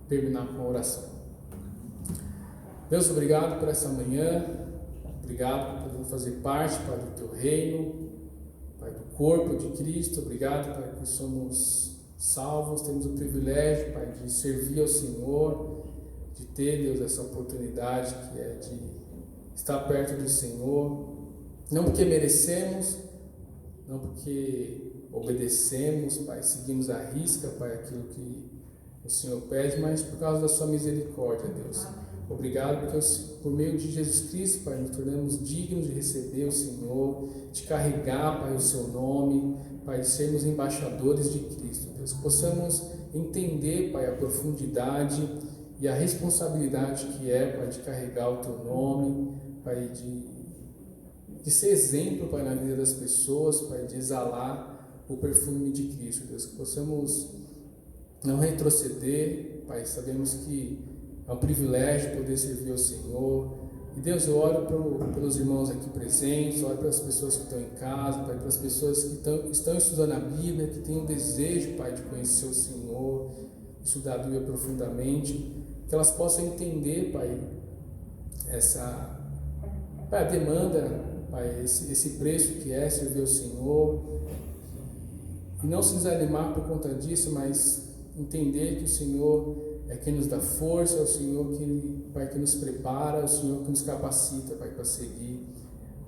Speaker 2: terminar com a oração. Deus, obrigado por essa manhã, obrigado por poder fazer parte, Pai, do Teu reino, Pai, do corpo de Cristo, obrigado, Pai, que somos salvos, temos o privilégio, Pai, de servir ao Senhor, de ter, Deus, essa oportunidade que é de estar perto do Senhor, não porque merecemos, não porque obedecemos, Pai, seguimos à risca, Pai, aquilo que o Senhor pede, mas por causa da sua misericórdia, Deus. Obrigado porque por meio de Jesus Cristo, Pai, nos tornamos dignos de receber o Senhor, de carregar, Pai, o seu nome, Pai, de sermos embaixadores de Cristo, Deus. Que possamos entender, Pai, a profundidade e a responsabilidade que é, Pai, de carregar o teu nome, Pai, de ser exemplo, Pai, na vida das pessoas, Pai, de exalar o perfume de Cristo, Deus, que possamos não retroceder, Pai, sabemos que é um privilégio poder servir ao Senhor, e Deus, eu oro pelos irmãos aqui presentes, oro pelas pessoas que estão em casa, Pai, pelas pessoas que estão estudando a Bíblia, que têm um desejo, Pai, de conhecer o Senhor, estudar a Bíblia profundamente, que elas possam entender, Pai, a demanda, Pai, esse preço que é servir ao Senhor, e não se desanimar por conta disso, mas entender que o Senhor é quem nos dá força, é o Senhor Pai, que nos prepara, é o Senhor que nos capacita, Pai, para seguir,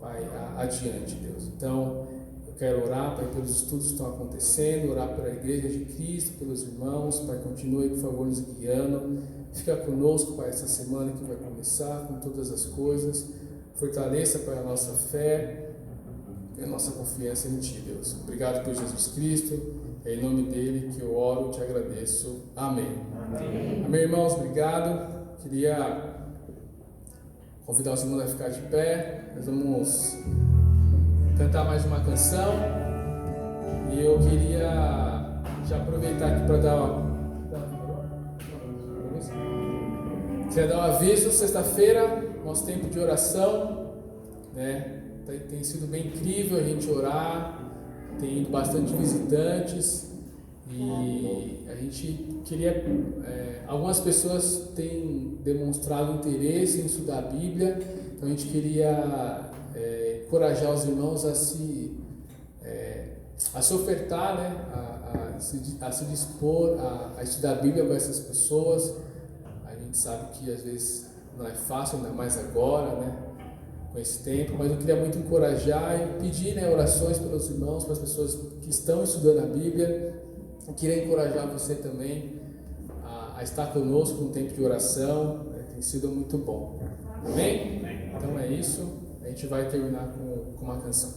Speaker 2: Pai, adiante, Deus. Então, eu quero orar, Pai, pelos estudos que estão acontecendo, orar pela Igreja de Cristo, pelos irmãos, Pai, continue, por favor, nos guiando. Fica conosco, Pai, essa semana que vai começar, com todas as coisas. Fortaleça, Pai, a nossa fé e a nossa confiança em Ti, Deus. Obrigado por Jesus Cristo, é em nome dEle que eu oro e te agradeço. Amém. Amém. Amém, irmãos, obrigado. Queria convidar os irmãos a ficar de pé. Nós vamos cantar mais uma canção. E eu queria já aproveitar aqui para dar um aviso. Sexta-feira, nosso tempo de oração, né? Tem sido bem incrível a gente orar, tem ido bastante visitantes e a gente queria, algumas pessoas têm demonstrado interesse em estudar a Bíblia, então a gente queria encorajar os irmãos a se ofertar, né, a se dispor a estudar a Bíblia com essas pessoas. A gente sabe que às vezes não é fácil, ainda mais agora, né, com esse tempo, mas eu queria muito encorajar e pedir, né, orações pelos irmãos, para as pessoas que estão estudando a Bíblia. Eu queria encorajar você também a estar conosco no tempo de oração, né, tem sido muito bom. Amém? Então é isso, a gente vai terminar com uma canção.